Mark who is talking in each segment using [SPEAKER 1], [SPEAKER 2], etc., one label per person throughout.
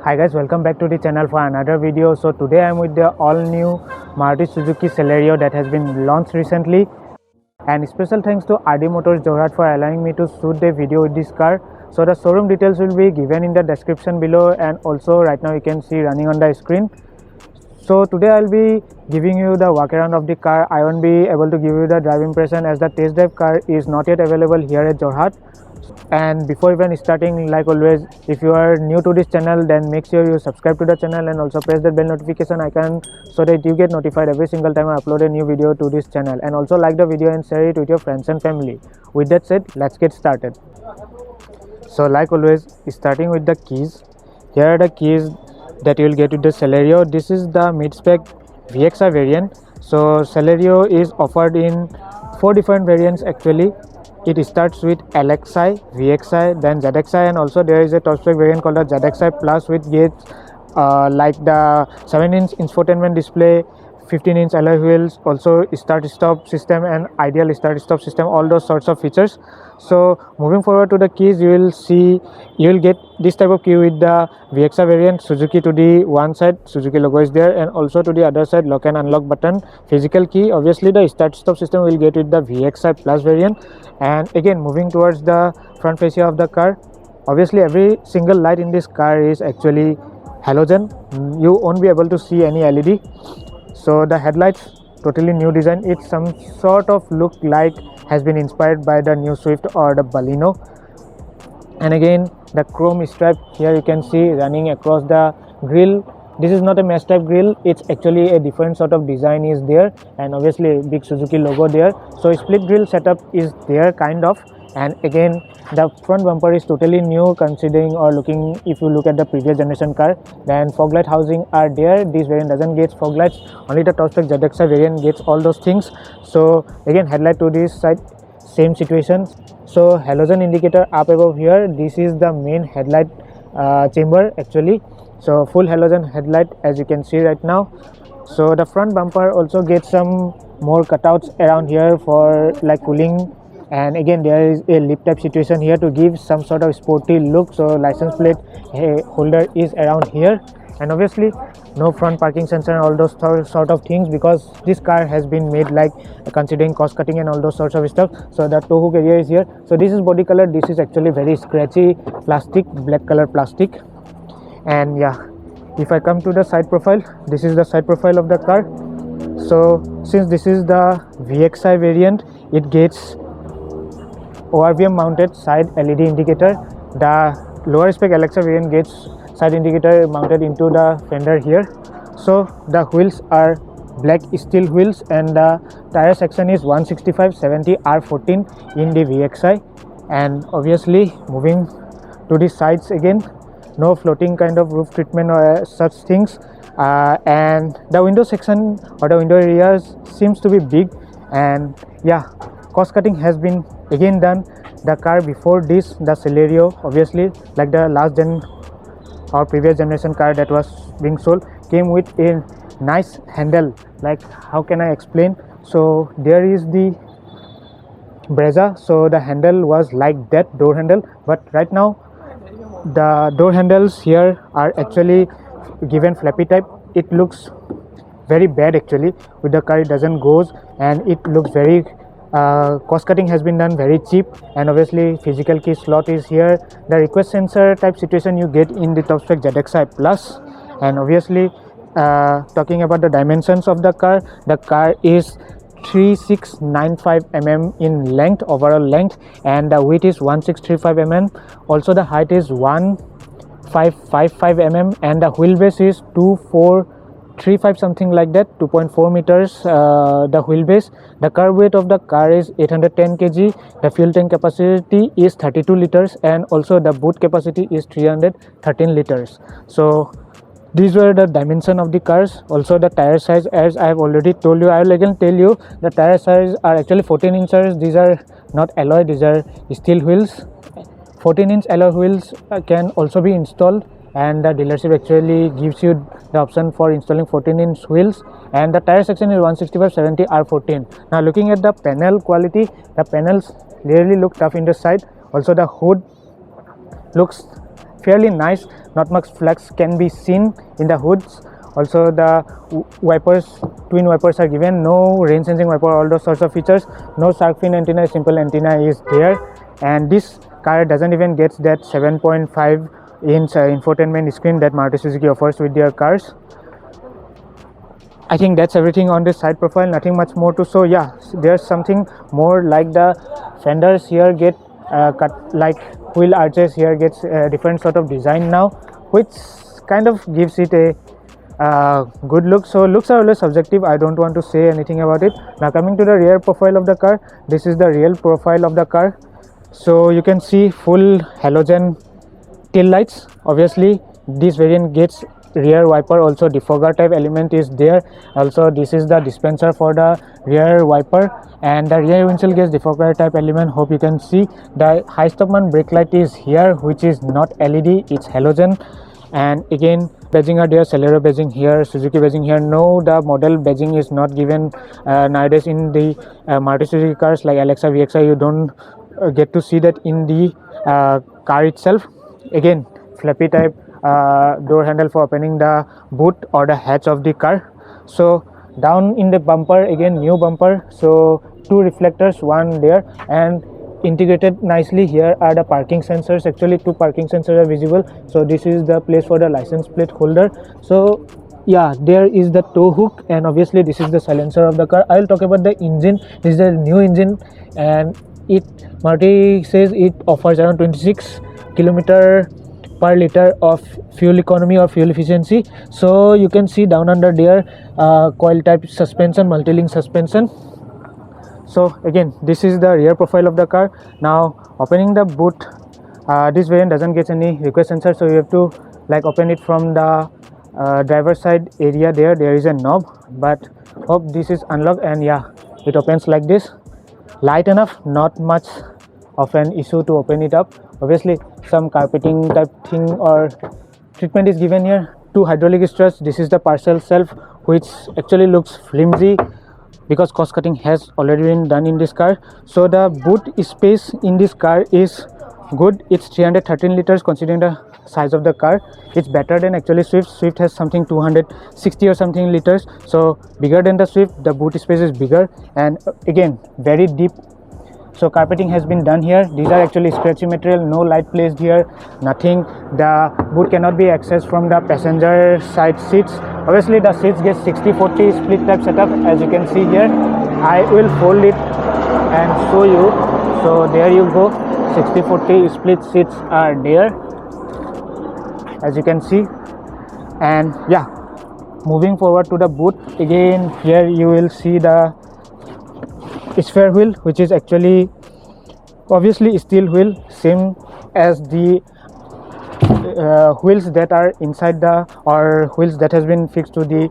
[SPEAKER 1] Hi guys, welcome back to the channel for another video. So today I'm with the all new Maruti Suzuki Celerio that has been launched recently, and special thanks to RD Motors Jorhat for allowing me to shoot the video with this car. So the showroom details will be given in the description below, and also right now you can see running on the screen. So today I'll be giving you the walk around of the car. I won't be able to give you the drive impression as the test drive car is not yet available here at Jorhat. And before even starting, like always, if you are new to this channel, then make sure you subscribe to the channel and also press the bell notification icon so that you get notified every single time I upload a new video to this channel. And also like the video and share it with your friends and family. With that said, let's get started. So like always, starting with the keys. Here are the keys that you will get with the Celerio. This is the mid-spec VXI variant. So Celerio is offered in 4 different variants actually. It starts with LXI, VXI, then ZXI, and also there is a top spec variant called the ZXI Plus, which gets like the 7-inch infotainment display, 15-inch alloy wheels, also start-stop system and ideal start-stop system, all those sorts of features. So moving forward to the keys, you will get this type of key with the VXI variant. Suzuki to the one side, Suzuki logo is there, and also to the other side lock and unlock button, physical key. Obviously the start-stop system will get with the VXI Plus variant. And again, moving towards the front fascia of the car, obviously every single light in this car is actually halogen. You won't be able to see any LED. So the headlights, totally new design. It's some sort of look like has been inspired by the new Swift or the Baleno. And again, the chrome stripe here you can see running across the grille. This is not a mesh type grille, it's actually a different sort of design is there, and obviously big Suzuki logo there. So split grille setup is there kind of. And again, the front bumper is totally new considering or looking, if you look at the previous generation car, then fog light housing are there. This variant doesn't get fog lights, only the top spec ZXI variant gets all those things. So again, headlight to this side, same situation. So halogen indicator up above here, this is the main headlight chamber actually. So full halogen headlight as you can see right now. So the front bumper also gets some more cutouts around here for like cooling, and again there is a lip type situation here to give some sort of sporty look. So license plate holder is around here, and obviously no front parking sensor and all those sort of things, because this car has been made like considering cost cutting and all those sorts of stuff. So the tow hook area is here. So this is body color. This is actually very scratchy plastic, black color plastic. And yeah, if I come to the side profile, this is the side profile of the car. So since this is the VXI variant, it gets ORVM mounted side LED indicator. The lower spec LXI variant gets side indicator mounted into the fender here. So the wheels are black steel wheels, and the tire section is 165/70 R14 in the VXI. And obviously moving to the sides again, no floating kind of roof treatment or such things. And the window section or the window areas seems to be big. And yeah, cost cutting has been again done. The car before this, the Celerio, obviously like the last gen or previous generation car that was being sold, came with a nice handle. Like, how can I explain? So there is the Brezza, so the handle was like that door handle, but right now the door handles here are actually given flappy type. It looks very bad actually with the car. It doesn't goes, and it looks very cost cutting has been done very cheap. And obviously physical key slot is here. The request sensor type situation you get in the top spec ZXI Plus. And obviously talking about the dimensions of the car is 3695 mm in length, overall length, and the width is 1635 mm. Also the height is 1555 mm, and the wheelbase is 2435 something like that, 2.4 meters the wheelbase. The car weight of the car is 810 kg. The fuel tank capacity is 32 liters, and also the boot capacity is 313 liters. So these were the dimension of the cars. Also the tire size, as I have already told you, I will again tell you, the tire size are actually 14 inches. These are not alloy, these are steel wheels. 14-inch alloy wheels can also be installed, and the dealership actually gives you the option for installing 14-inch wheels. And the tire section is 165/70 R14. Now looking at the panel quality, the panels really look tough in the side. Also the hood looks fairly nice, not much flex can be seen in the hoods. Also the wipers, twin wipers are given, no rain sensing wiper, all those sorts of features. No shark fin antenna, simple antenna is there. And this car doesn't even get that 7.5 inch infotainment screen that Maruti Suzuki offers with their cars. I think that's everything on this side profile, nothing much more to show. Yeah, there's something more, like the fenders here get cut, like wheel arches here gets a different sort of design now, which kind of gives it a good look. So looks are always subjective, I don't want to say anything about it. Now coming to the rear profile of the car, this is the real profile of the car. So you can see full halogen tail lights. Obviously this variant gets rear wiper, also defogger type element is there. Also this is the dispenser for the rear wiper, and the rear windshield gets defogger type element. Hope you can see the high stopman brake light is here, which is not LED, it's halogen. And again badging are there, Celerio badging here, Suzuki badging here. No, the model badging is not given nowadays in the Maruti Suzuki cars like Alexa, VXI. You don't get to see that in the car itself. Again flappy type door handle for opening the boot or the hatch of the car. So down in the bumper, again new bumper, so two reflectors, one there, and integrated nicely here are the parking sensors. Actually two parking sensors are visible. So this is the place for the license plate holder. So yeah, there is the tow hook, and obviously this is the silencer of the car. I will talk about the engine. This is the new engine, and it, Maruti says it offers around 26 kilometer per liter of fuel economy or fuel efficiency. So you can see down under there coil type suspension, multi-link suspension. So again this is the rear profile of the car. Now opening the boot, this variant doesn't get any request sensor, so you have to like open it from the driver side area. There is a knob, but hope this is unlocked, and yeah, it opens like this. Light enough, not much of an issue to open it up. Obviously some carpeting type thing or treatment is given here. Two hydraulic struts. This is the parcel shelf, which actually looks flimsy because cost cutting has already been done in this car. So the boot space in this car is good. It's 313 liters considering the size of the car. It's better than actually Swift has something 260 or something liters, so bigger than the Swift. The boot space is bigger, and again very deep. So carpeting has been done here. These are actually scratchy material, no light placed here, nothing. The boot cannot be accessed from the passenger side seats. Obviously the seats get 60-40 split type setup, as you can see here. I will fold it and show you. So there you go, 60-40 split seats are there, as you can see. And yeah, moving forward to the boot, again here you will see the spare wheel, which is actually obviously steel wheel, same as the wheels that are inside the, or wheels that has been fixed to the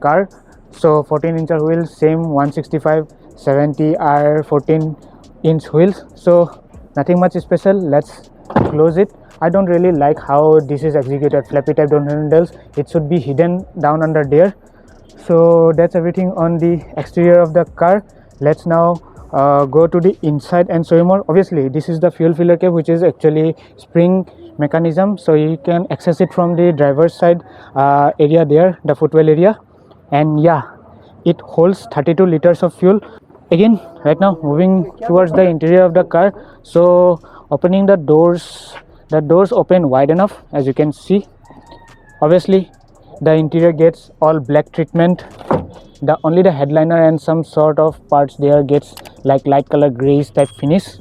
[SPEAKER 1] car. So 14-inch wheels, same 165/70 are 14-inch wheels. So nothing much special. Let's close it. I don't really like how this is executed, flappy type door handles. It should be hidden down under there. So that's everything on the exterior of the car. Let's now go to the inside and show you more. Obviously this is the fuel filler cap, which is actually spring mechanism, so you can access it from the driver's side area there, the footwell area. And yeah, it holds 32 liters of fuel. Again right now moving towards the interior of the car. So opening the doors open wide enough, as you can see. Obviously the interior gets all black treatment. Only the headliner and some sort of parts there gets like light color grayish type finish.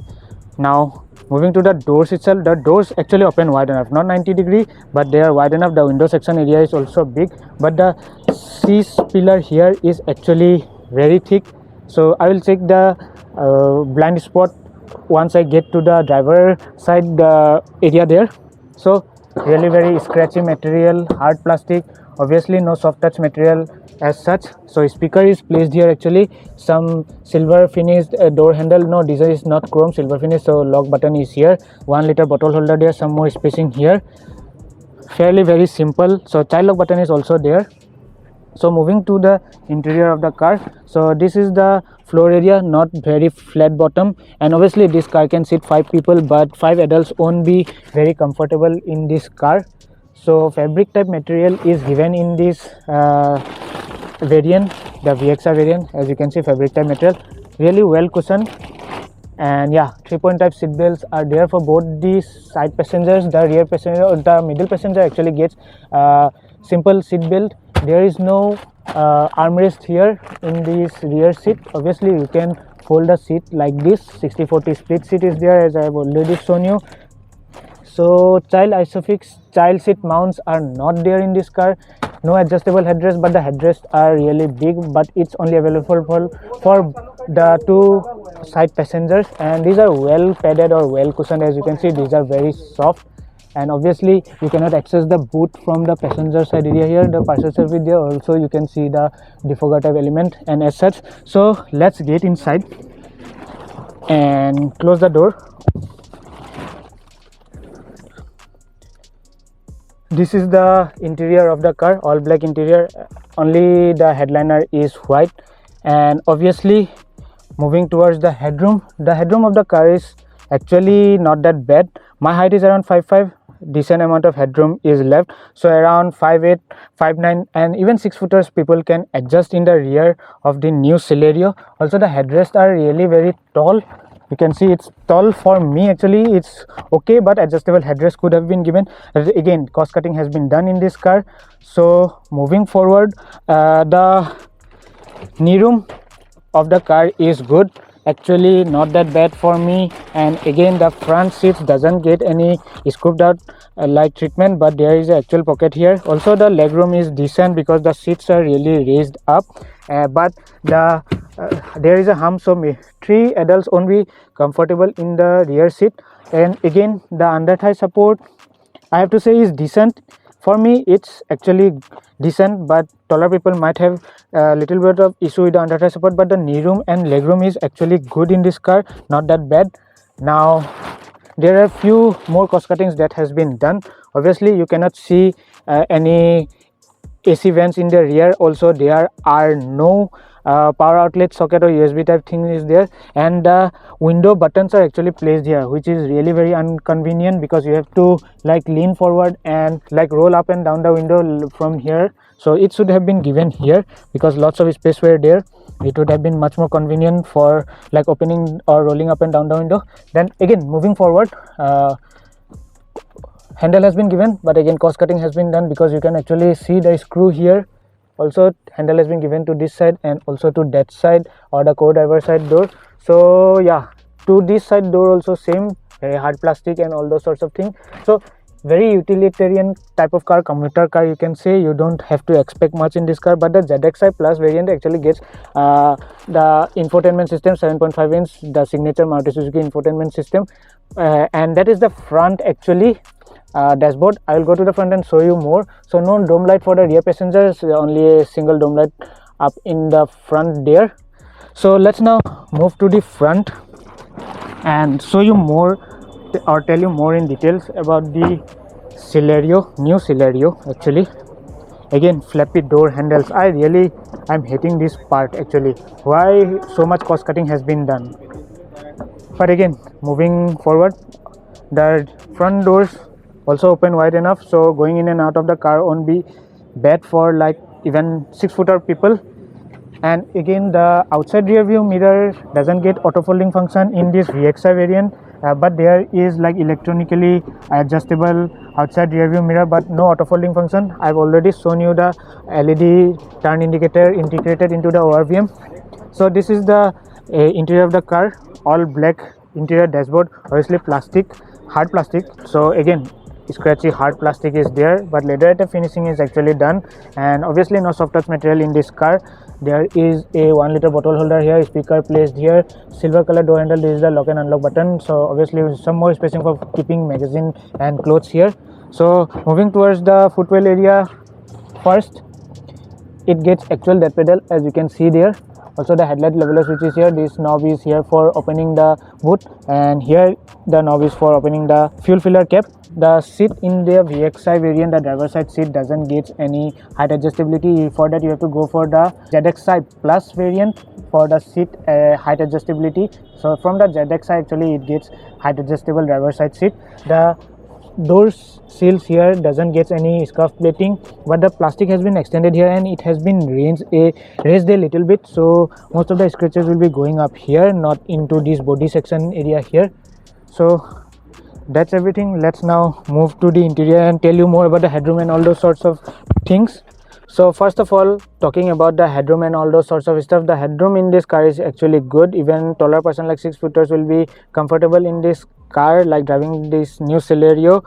[SPEAKER 1] Now moving to the doors itself, the doors actually open wide enough, not 90-degree, but they are wide enough. The window section area is also big, but the C-pillar here is actually very thick. So I will check the blind spot once I get to the driver side area there. So really very scratchy material, hard plastic, obviously no soft touch material as such. So speaker is placed here, actually some silver finished door handle. No, this is not chrome, silver finish. So lock button is here, 1 liter bottle holder there, some more spacing here, fairly very simple. So child lock button is also there. So moving to the interior of the car, so this is the floor area, not very flat bottom, and obviously this car can sit 5 people, but 5 adults won't be very comfortable in this car. So fabric type material is given in this variant, the VXR variant. As you can see, fabric type material, really well cushioned. And yeah, 3-point type seat belts are there for both the side passengers. The rear passenger or the middle passenger actually gets simple seat belt. There is no armrest here in this rear seat. Obviously you can fold the seat like this. 60/40 split seat is there, as I have already shown you. So child isofix, child seat mounts are not there in this car. No adjustable headrest, but the headrests are really big, but it's only available for the 2 side passengers, and these are well padded or well cushioned. As you can see, these are very soft. And obviously you cannot access the boot from the passenger side area here. The parcel service there also, you can see the defogger type element and as such. So let's get inside and close the door. This is the interior of the car, all black interior, only the headliner is white. And obviously moving towards the headroom of the car is actually not that bad. My height is around 5'5", decent amount of headroom is left, so around 5'8", 5'9", and even 6-footers people can adjust in the rear of the new Celerio. Also the headrests are really very tall. You can see it's tall. For me actually it's okay, but adjustable headrest could have been given. Again, cost cutting has been done in this car. So moving forward, the knee room of the car is good, actually not that bad for me. And again, the front seats doesn't get any scooped out light treatment, but there is an actual pocket here. Also the legroom is decent because the seats are really raised up, but there is a hump, so 3 adults won't be comfortable in the rear seat. And again, the under thigh support, I have to say, is decent. For me it's actually decent, but taller people might have a little bit of issue with the under thigh support. But the knee room and leg room is actually good in this car, not that bad. Now there are few more cost cuttings that has been done. Obviously you cannot see any AC vents in the rear. Also there are no power outlet socket or USB type thing is there, and the window buttons are actually placed here, which is really very inconvenient because you have to like lean forward and like roll up and down the window from here. So it should have been given here because lots of space were there. It would have been much more convenient for like opening or rolling up and down the window. Then again, moving forward, handle has been given, but again cost cutting has been done because you can actually see the screw here. Also handle has been given to this side and also to that side or the co-driver side door. So yeah, to this side door also same, very hard plastic and all those sorts of things. So very utilitarian type of car, commuter car you can say. You don't have to expect much in this car. But the ZXi Plus variant actually gets the infotainment system, 7.5 inch, the signature Maruti Suzuki infotainment system, and that is the front actually. Dashboard, I will go to the front and show you more. So no dome light for the rear passengers, only a single dome light up in the front there. So let's now move to the front and show you more or tell you more in details about the Celerio, new Celerio actually. Again, flappy door handles, I'm hating this part actually. Why so much cost cutting has been done? But again, moving forward, the front doors also open wide enough, so going in and out of the car won't be bad for like even 6-footer people. And again, the outside rear view mirror doesn't get auto folding function in this VXi variant, but there is like electronically adjustable outside rear view mirror, but no auto folding function. I've already shown you the LED turn indicator integrated into the ORVM. So this is the interior of the car, all black interior dashboard, obviously plastic, hard plastic. So again, scratchy hard plastic is there, but leather finishing is actually done. And obviously no soft touch material in this car. There is a 1 liter bottle holder here, speaker placed here, silver color door handle. This is the lock and unlock button, so obviously some more spacing for keeping magazine and clothes here. So moving towards the footwell area, first it gets actual dead pedal, as you can see there. Also the headlight leveler switch is here. This knob is here for opening the boot, and here the knob is for opening the fuel filler cap. The seat in the VXI variant, the driver side seat doesn't get any height adjustability. For that you have to go for the ZXI Plus variant for the seat height adjustability. So from the ZXI actually it gets height adjustable driver side seat. The doors seals here doesn't get any scuff plating, but the plastic has been extended here and it has been raised a little bit, so most of the scratches will be going up here, not into this body section area here. So that's everything. Let's now move to the interior and tell you more about the headroom and all those sorts of things. So first of all, talking about the headroom and all those sorts of stuff, the headroom in this car is actually good. Even taller person like 6-footers will be comfortable in this car, like driving this new Celerio.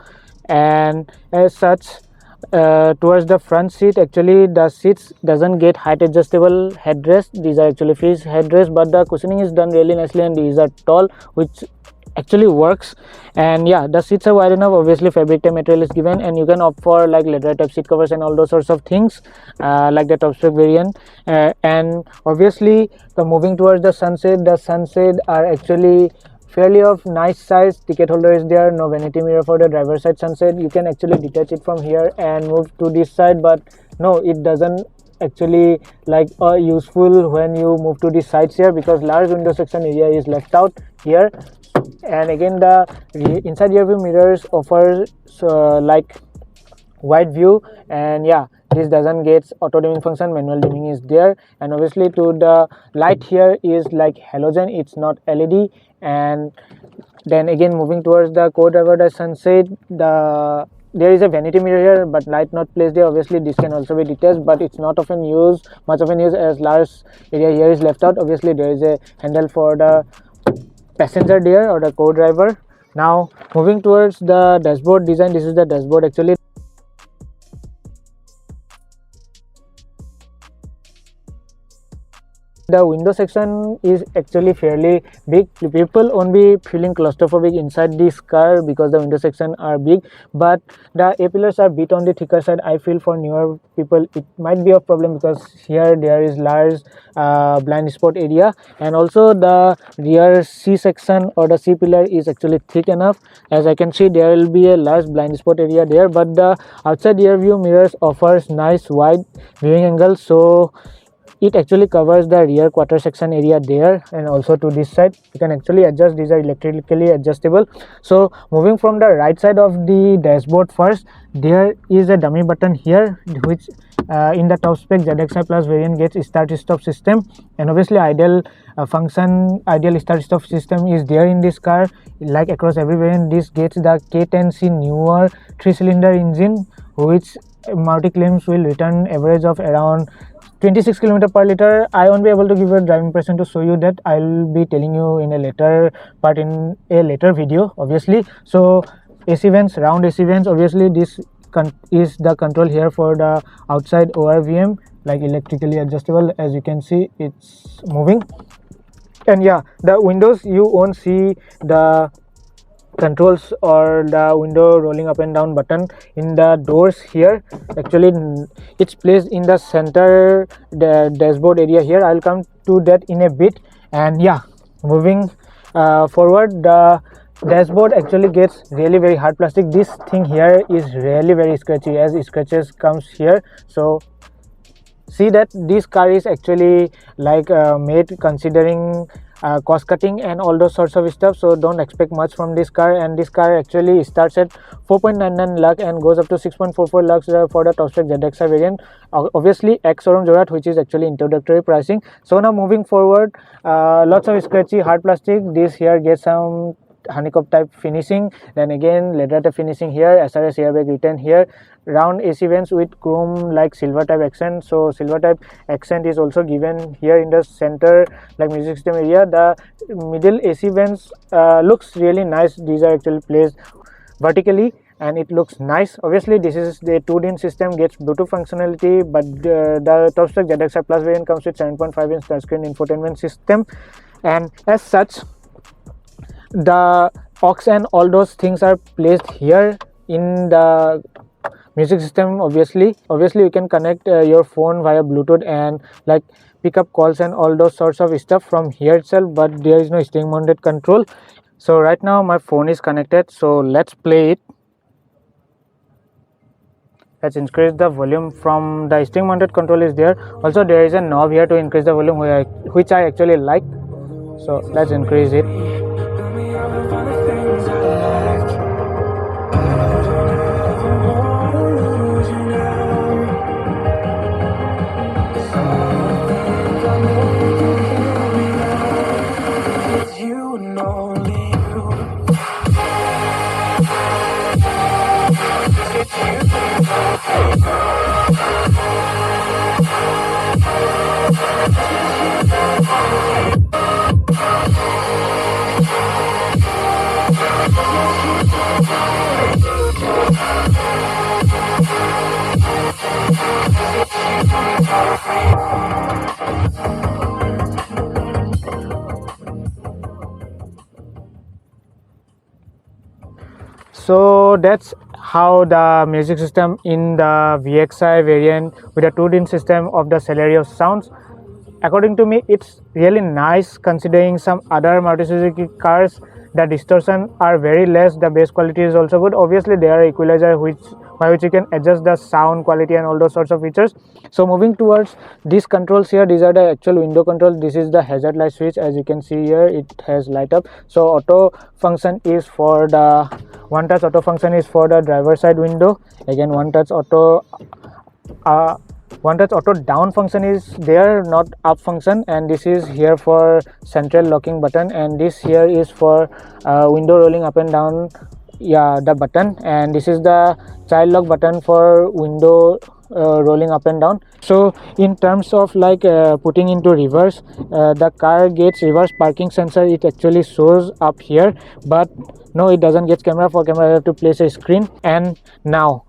[SPEAKER 1] And as such, towards the front seat, actually the seats doesn't get height adjustable headrest. These are actually fixed headrest, but the cushioning is done really nicely and these are tall, which actually works. And yeah, the seats are wide enough. Obviously fabric type material is given, and you can opt for like leather type seat covers and all those sorts of things, like the top spec variant. And obviously the moving towards the sunset are actually fairly of nice size. Ticket holder is there, no vanity mirror for the driver side sunset. You can actually detach it from here and move to this side, but no, it doesn't actually like useful when you move to the sides here, because large window section area is left out here. And again, the inside rear view mirrors offers like wide view, and yeah, this doesn't get auto dimming function, manual dimming is there. And obviously to the light here is like halogen, it's not LED. And then again, moving towards the co-driver sunset, there is a vanity mirror here, but light not placed there. Obviously this can also be detached, but it's not often used, much often used, as large area here is left out. Obviously there is a handle for the passenger there, or the co-driver. Now moving towards the dashboard design, this is the dashboard actually. The window section is actually fairly big. People won't be feeling claustrophobic inside this car because the window section are big, but the A-pillars are bit on the thicker side. I feel for newer people it might be a problem, because here there is large blind spot area, and also the rear C section or the C pillar is actually thick enough. As I can see, there will be a large blind spot area there, but the outside rear view mirrors offers nice wide viewing angle, so it actually covers the rear quarter section area there. And also to this side you can actually adjust, these are electrically adjustable. So moving from the right side of the dashboard, first there is a dummy button here, which in the top spec ZXI Plus variant gets start stop system. And obviously ideal start stop system is there in this car. Like across every variant, this gets the K10C newer 3-cylinder engine, which Maruti claims will return average of around 26 km per liter. I won't be able to give you a driving impression to show you that. I'll be telling you in a later part, in a later video obviously. So AC vents, round AC vents, obviously this is the control here for the outside ORVM, like electrically adjustable. As you can see, it's moving. And yeah, the windows, you won't see the controls or the window rolling up and down button in the doors here. Actually it's placed in the center the dashboard area here. I'll come to that in a bit. And yeah, moving forward, the dashboard actually gets really very hard plastic. This thing here is really very scratchy, as scratches comes here. So see that this car is actually like made considering cost cutting and all those sorts of stuff, so don't expect much from this car. And this car actually starts at 4.99 lakh and goes up to 6.44 lakhs for the top spec ZXI variant. Obviously ex showroom Joyride, which is actually introductory pricing. So now moving forward, lots of scratchy hard plastic. This here gets some honeycomb type finishing, then again leather type finishing here, SRS airbag written here, round AC vents with chrome like silver type accent. So silver type accent is also given here in the center, like music system area. The middle AC vents looks really nice. These are actually placed vertically and it looks nice. Obviously this is the 2DIN system, gets Bluetooth functionality, but the top spec ZXI Plus variant comes with 7.5 inch touchscreen infotainment system. And as such, the aux and all those things are placed here in the music system. Obviously you can connect your phone via Bluetooth and like pick up calls and all those sorts of stuff from here itself, but there is no steering mounted control. So right now my phone is connected, so let's play it. Let's increase the volume from the steering mounted control is there. Also there is a knob here to increase the volume, which I actually like. So let's increase it. So that's how the music system in the VXI variant with a 2-din system of the Celerio sounds. According to me, it's really nice considering some other Maruti Suzuki cars. The distortion are very less, the bass quality is also good. Obviously there are equalizer by which you can adjust the sound quality and all those sorts of features. So moving towards these controls here, these are the actual window controls. This is the hazard light switch, as you can see here, it has light up. So auto function is for the one touch auto function is for the driver side window. Again, one touch auto down function is there, not up function, and this is here for central locking button, and this here is for window rolling up and down, the button, and this is the child lock button for window rolling up and down. So in terms of like putting into reverse, the car gets reverse parking sensor, it actually shows up here, but no, it doesn't get camera. For camera you have to place a screen. And now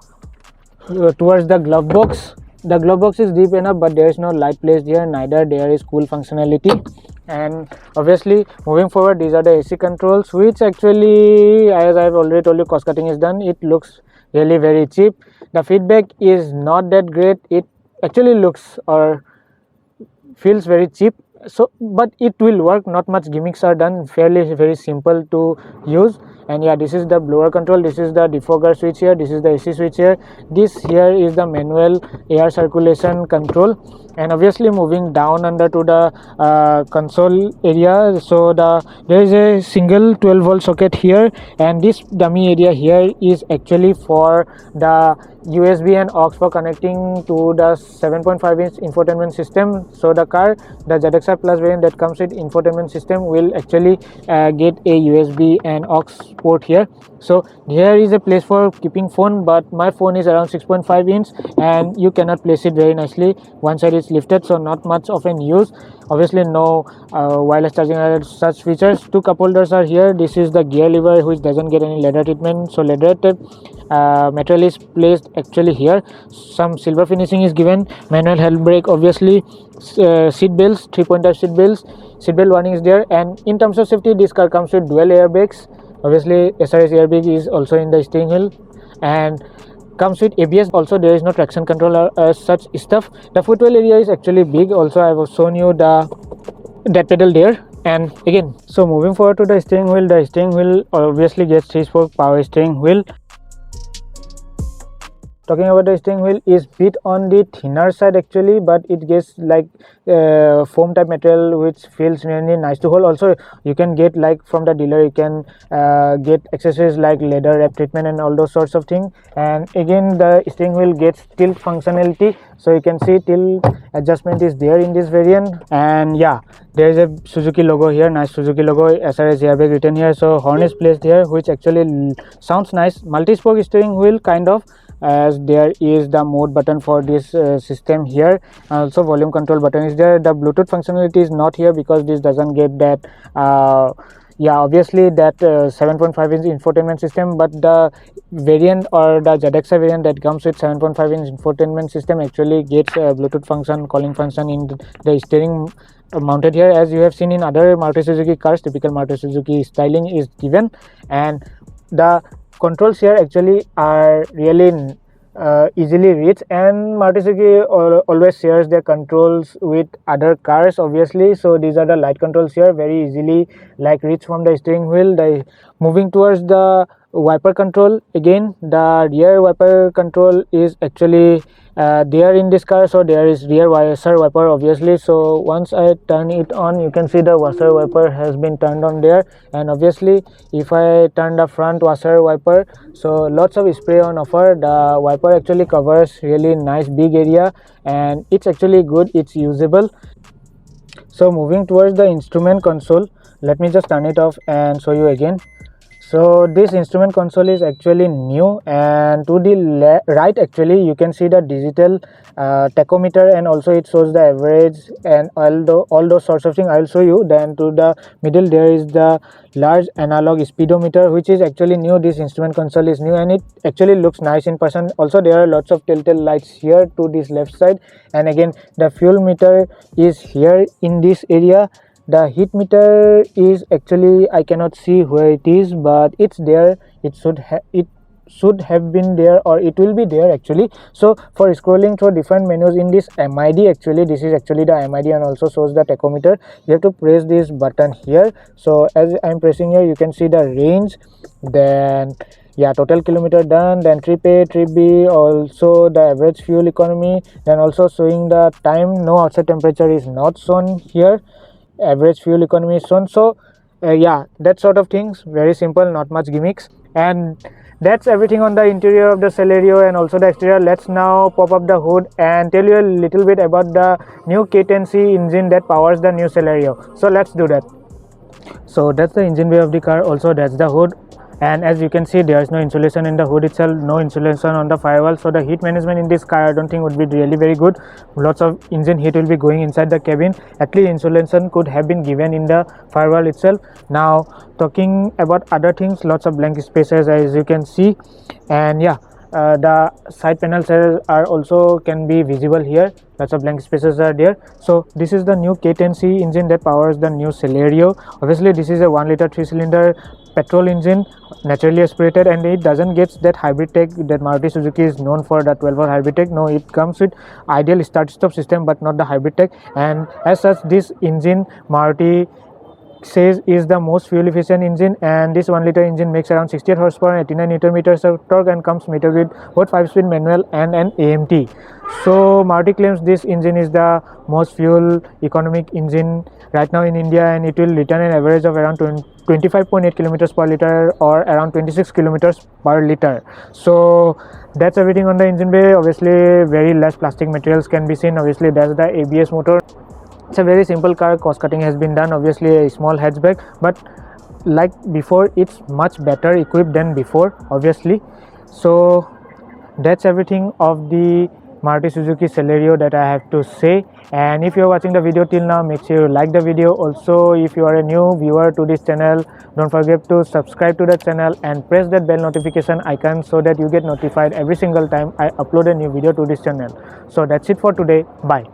[SPEAKER 1] towards the glove box. The glove box is deep enough, but there is no light placed here, neither there is cool functionality. And obviously moving forward, these are the AC controls, which actually, as I've already told you, cost cutting is done. It looks really very cheap. The feedback is not that great. It actually looks or feels very cheap, so but it will work. Not much gimmicks are done, fairly very simple to use. And yeah, this is the blower control, this is the defogger switch here, this is the AC switch here, this here is the manual air circulation control. And obviously moving down under to the console area, so there is a single 12-volt socket here, and this dummy area here is actually for the USB and aux for connecting to the 7.5-inch infotainment system. So the ZXR Plus variant that comes with infotainment system will actually get a USB and aux port here. So here is a place for keeping phone, but my phone is around 6.5 inch and you cannot place it very nicely. One side is lifted, so not much of an use. Obviously no wireless charging or such features. Two cup holders are here. This is the gear lever, which doesn't get any leather treatment, so leather tape material is placed actually here. Some silver finishing is given. Manual handbrake, obviously. Seat belts, 3-point type seat belts. Seat belt warning is there. And in terms of safety, this car comes with dual airbags. Obviously SRS airbag is also in the steering wheel and comes with ABS. Also there is no traction control or such stuff. The footwell area is actually big. Also I have shown you that pedal there. And again, so moving forward to the steering wheel obviously gets 3-spoke power steering wheel. Talking about the steering wheel, is bit on the thinner side actually, but it gets like foam type material, which feels really nice to hold. Also you can get, like from the dealer, you can get accessories like leather wrap treatment and all those sorts of things. And again, the steering wheel gets tilt functionality, so you can see tilt adjustment is there in this variant. And yeah, there is a Suzuki logo here, nice Suzuki logo, SRS airbag written here. So horn is placed here, which actually sounds nice. Multi-spoke steering wheel kind of, as there is the mode button for this system here. Also volume control button is there. The Bluetooth functionality is not here because this doesn't get that obviously that 7.5-inch infotainment system, but the variant or the ZXI variant that comes with 7.5-inch infotainment system actually gets Bluetooth function, calling function in the steering mounted here. As you have seen in other Maruti Suzuki cars, typical Maruti Suzuki styling is given. And the controls here actually are really easily reach. And Maruti Suzuki always shares their controls with other cars obviously, so these are the light controls here, very easily like reach from the steering wheel. Moving towards the wiper control, again the rear wiper control is actually there in this car, so there is rear washer wiper obviously. So once I turn it on, you can see the washer wiper has been turned on there. And obviously if I turn the front washer wiper, so lots of spray on offer. The wiper actually covers really nice big area and it's actually good, it's usable. So moving towards the instrument console, let me just turn it off and show you again. So this instrument console is actually new, and to the right actually you can see the digital tachometer, and also it shows the average and all those sorts of things I will show you. Then to the middle there is the large analog speedometer, which is actually new. This instrument console is new and it actually looks nice in person. Also there are lots of telltale lights here to this left side, and again the fuel meter is here in this area. The heat meter is actually, I cannot see where it is, but it's there. It should have been there, or it will be there actually. So for scrolling through different menus in this MID, actually this is actually the MID and also shows the tachometer. You have to press this button here. So as I'm pressing here, you can see the range, then yeah, total kilometer done, then trip A, trip B, also the average fuel economy, then also showing the time. No outside temperature is not shown here, average fuel economy is shown. So yeah, that sort of things, very simple, not much gimmicks. And that's everything on the interior of the Celerio and also the exterior. Let's now pop up the hood and tell you a little bit about the new K10C engine that powers the new Celerio. So let's do that. So that's the engine bay of the car, also that's the hood. And as you can see, there is no insulation in the hood itself, no insulation on the firewall. So the heat management in this car I don't think would be really very good. Lots of engine heat will be going inside the cabin. At least insulation could have been given in the firewall itself. Now talking about other things, lots of blank spaces as you can see. And yeah, the side panels are also can be visible here. Lots of blank spaces are there. So this is the new K10C engine that powers the new Celerio. Obviously this is a 1 liter 3-cylinder petrol engine, naturally aspirated, and it doesn't get that hybrid tech that Maruti Suzuki is known for, that 12-volt hybrid tech. No, it comes with ideal start stop system but not the hybrid tech. And as such, this engine Maruti says is the most fuel efficient engine, and this 1 liter engine makes around 68 horsepower and 89 newton meters of torque and comes metered with both 5-speed manual and an AMT. So Maruti claims this engine is the most fuel economic engine right now in India, and it will return an average of around 25.8 kilometers per liter or around 26 kilometers per liter. So that's everything on the engine bay. Obviously very less plastic materials can be seen. Obviously that's the ABS motor. It's a very simple car, cost cutting has been done. Obviously a small hatchback, but like before it's much better equipped than before obviously. So that's everything of the Maruti Suzuki Celerio that I have to say. And if you are watching the video till now, make sure you like the video. Also, if you are a new viewer to this channel, don't forget to subscribe to the channel and press that bell notification icon so that you get notified every single time I upload a new video to this channel. So that's it for today. Bye.